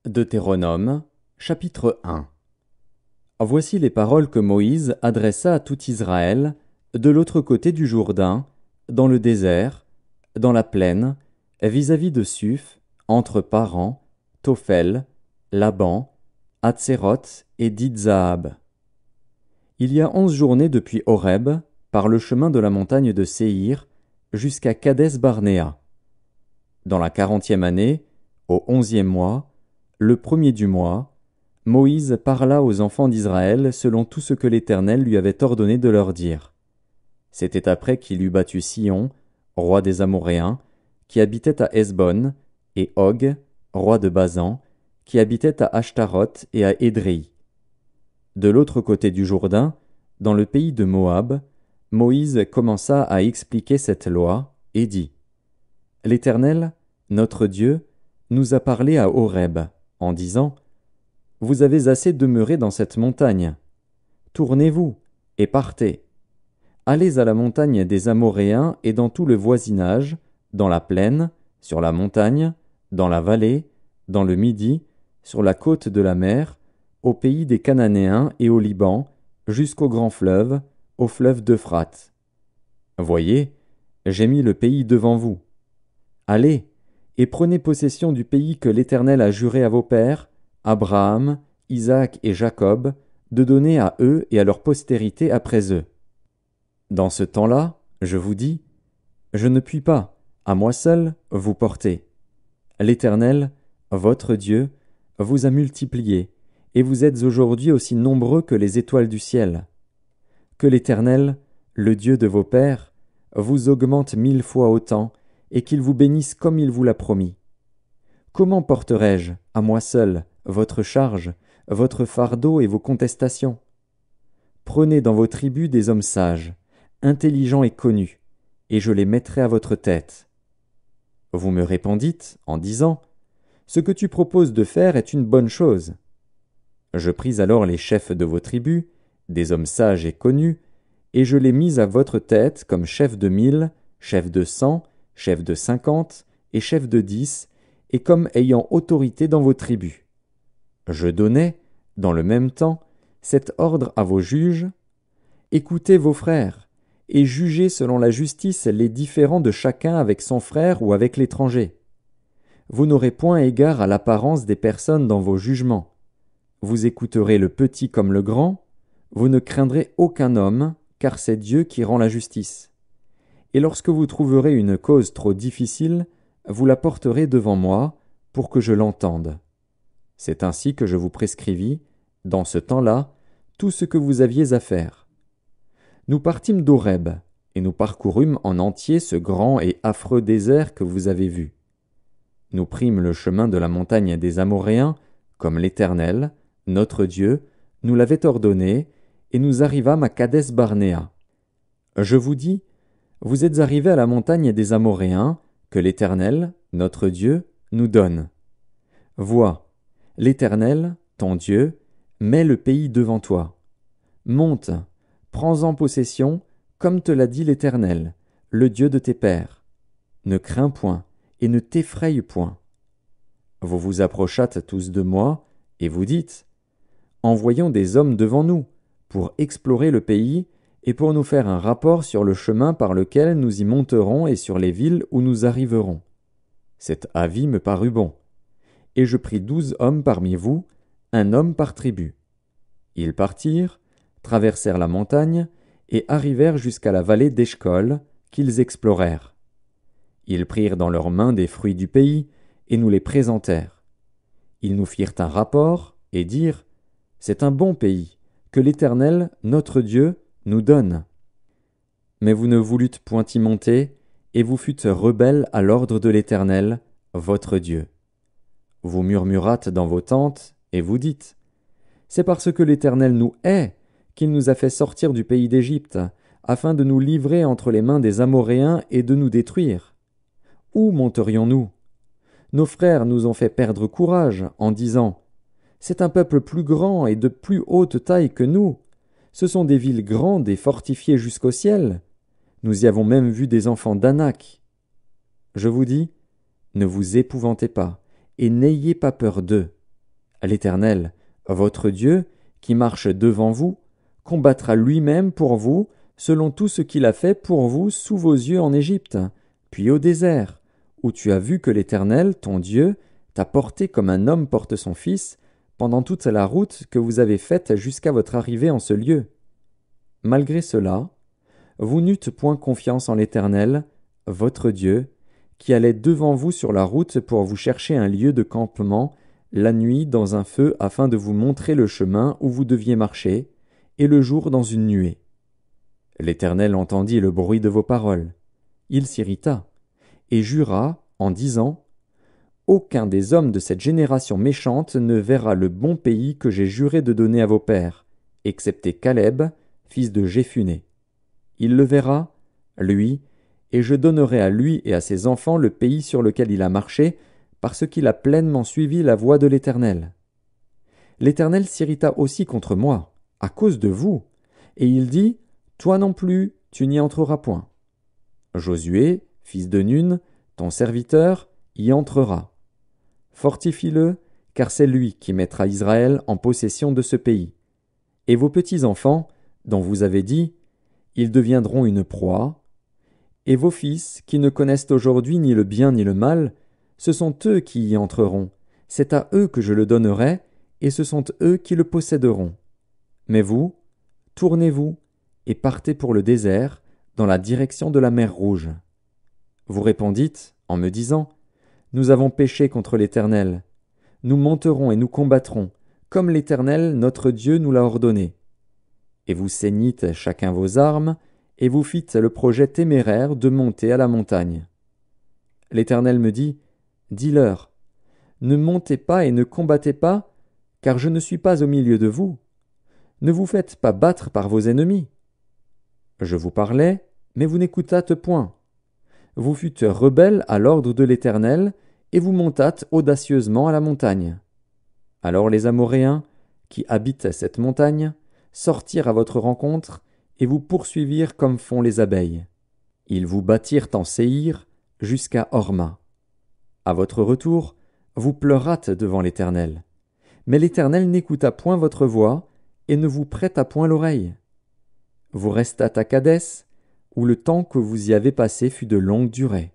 Deutéronome, chapitre 1. Voici les paroles que Moïse adressa à tout Israël, de l'autre côté du Jourdain, dans le désert, dans la plaine, vis-à-vis de Suph, entre Paran, Tophel, Laban, Hatséroth et Dibzahab. Il y a 11 journées depuis Horeb, par le chemin de la montagne de Séhir, jusqu'à Kadès-Barnéa. Dans la 40e année, au 11e mois, le premier du mois, Moïse parla aux enfants d'Israël selon tout ce que l'Éternel lui avait ordonné de leur dire. C'était après qu'il eut battu Sihon, roi des Amoréens, qui habitait à Hesbon, et Og, roi de Basan, qui habitait à Ashtaroth et à Édréi. De l'autre côté du Jourdain, dans le pays de Moab, Moïse commença à expliquer cette loi, et dit : L'Éternel, notre Dieu, nous a parlé à Horeb, en disant : Vous avez assez demeuré dans cette montagne. Tournez-vous, et partez. Allez à la montagne des Amoréens et dans tout le voisinage, dans la plaine, sur la montagne, dans la vallée, dans le Midi, sur la côte de la mer, au pays des Cananéens et au Liban, jusqu'au grand fleuve, au fleuve d'Euphrate. Voyez, j'ai mis le pays devant vous. Allez, et prenez possession du pays que l'Éternel a juré à vos pères, Abraham, Isaac et Jacob, de donner à eux et à leur postérité après eux. Dans ce temps-là, je vous dis, je ne puis pas, à moi seul, vous porter. L'Éternel, votre Dieu, vous a multiplié, et vous êtes aujourd'hui aussi nombreux que les étoiles du ciel. Que l'Éternel, le Dieu de vos pères, vous augmente 1000 fois autant, et qu'il vous bénisse comme il vous l'a promis. Comment porterai-je, à moi seul, votre charge, votre fardeau et vos contestations ? Prenez dans vos tribus des hommes sages, intelligents et connus, et je les mettrai à votre tête. Vous me répondîtes en disant : Ce que tu proposes de faire est une bonne chose. Je pris alors les chefs de vos tribus, des hommes sages et connus, et je les mis à votre tête comme chefs de 1000, chefs de 100, chefs de 50 et chefs de 10, et comme ayant autorité dans vos tribus. Je donnai, dans le même temps, cet ordre à vos juges : Écoutez vos frères, et jugez selon la justice les différends de chacun avec son frère ou avec l'étranger. Vous n'aurez point égard à l'apparence des personnes dans vos jugements. Vous écouterez le petit comme le grand, vous ne craindrez aucun homme, car c'est Dieu qui rend la justice. Et lorsque vous trouverez une cause trop difficile, vous la porterez devant moi, pour que je l'entende. C'est ainsi que je vous prescrivis, dans ce temps-là, tout ce que vous aviez à faire. Nous partîmes d'Horeb, et nous parcourûmes en entier ce grand et affreux désert que vous avez vu. Nous prîmes le chemin de la montagne des Amoréens, comme l'Éternel, notre Dieu, nous l'avait ordonné, et nous arrivâmes à Kadès-Barnéa. Je vous dis, vous êtes arrivés à la montagne des Amoréens, que l'Éternel, notre Dieu, nous donne. Vois, l'Éternel, ton Dieu, met le pays devant toi. Monte, prends-en possession, comme te l'a dit l'Éternel, le Dieu de tes pères. Ne crains point, et ne t'effraie point. Vous vous approchâtes tous de moi, et vous dites : Envoyons des hommes devant nous, pour explorer le pays, et pour nous faire un rapport sur le chemin par lequel nous y monterons et sur les villes où nous arriverons. Cet avis me parut bon. Et je pris 12 hommes parmi vous, un homme par tribu. Ils partirent, traversèrent la montagne, et arrivèrent jusqu'à la vallée d'Eshcol, qu'ils explorèrent. Ils prirent dans leurs mains des fruits du pays, et nous les présentèrent. Ils nous firent un rapport, et dirent : C'est un bon pays, que l'Éternel, notre Dieu, nous donne. Mais vous ne voulûtes point y monter, et vous fûtes rebelles à l'ordre de l'Éternel, votre Dieu. Vous murmurâtes dans vos tentes, et vous dites : C'est parce que l'Éternel nous hait, qu'il nous a fait sortir du pays d'Égypte, afin de nous livrer entre les mains des Amoréens et de nous détruire. Où monterions-nous ? Nos frères nous ont fait perdre courage, en disant : C'est un peuple plus grand et de plus haute taille que nous. Ce sont des villes grandes et fortifiées jusqu'au ciel. Nous y avons même vu des enfants d'Anak. Je vous dis, ne vous épouvantez pas, et n'ayez pas peur d'eux. L'Éternel, votre Dieu, qui marche devant vous, combattra lui-même pour vous, selon tout ce qu'il a fait pour vous sous vos yeux en Égypte, puis au désert, où tu as vu que l'Éternel, ton Dieu, t'a porté comme un homme porte son fils, pendant toute la route que vous avez faite jusqu'à votre arrivée en ce lieu. Malgré cela, vous n'eûtes point confiance en l'Éternel, votre Dieu, qui allait devant vous sur la route pour vous chercher un lieu de campement, la nuit dans un feu afin de vous montrer le chemin où vous deviez marcher, et le jour dans une nuée. L'Éternel entendit le bruit de vos paroles. Il s'irrita, et jura, en disant, « Aucun des hommes de cette génération méchante ne verra le bon pays que j'ai juré de donner à vos pères, excepté Caleb, fils de Jéphuné. Il le verra, lui, et je donnerai à lui et à ses enfants le pays sur lequel il a marché, parce qu'il a pleinement suivi la voie de l'Éternel. L'Éternel s'irrita aussi contre moi, à cause de vous, et il dit, « Toi non plus, tu n'y entreras point. » Josué, fils de Nun, ton serviteur, y entrera. Fortifie-le, car c'est lui qui mettra Israël en possession de ce pays. Et vos petits-enfants, dont vous avez dit, ils deviendront une proie, et vos fils, qui ne connaissent aujourd'hui ni le bien ni le mal, ce sont eux qui y entreront, c'est à eux que je le donnerai, et ce sont eux qui le posséderont. Mais vous, tournez-vous, et partez pour le désert, dans la direction de la mer Rouge. Vous répondîtes, en me disant, Nous avons péché contre l'Éternel. Nous monterons et nous combattrons, comme l'Éternel, notre Dieu, nous l'a ordonné. Et vous ceignîtes chacun vos armes, et vous fîtes le projet téméraire de monter à la montagne. L'Éternel me dit, Dis-leur, ne montez pas et ne combattez pas, car je ne suis pas au milieu de vous. Ne vous faites pas battre par vos ennemis. Je vous parlais, mais vous n'écoutâtes point. Vous fûtes rebelles à l'ordre de l'Éternel, et vous montâtes audacieusement à la montagne. Alors les Amoréens, qui habitent cette montagne, sortirent à votre rencontre, et vous poursuivirent comme font les abeilles. Ils vous battirent en Séhir, jusqu'à Horma. À votre retour, vous pleurâtes devant l'Éternel. Mais l'Éternel n'écouta point votre voix, et ne vous prêta point l'oreille. Vous restâtes à Kadès, où le temps que vous y avez passé fut de longue durée.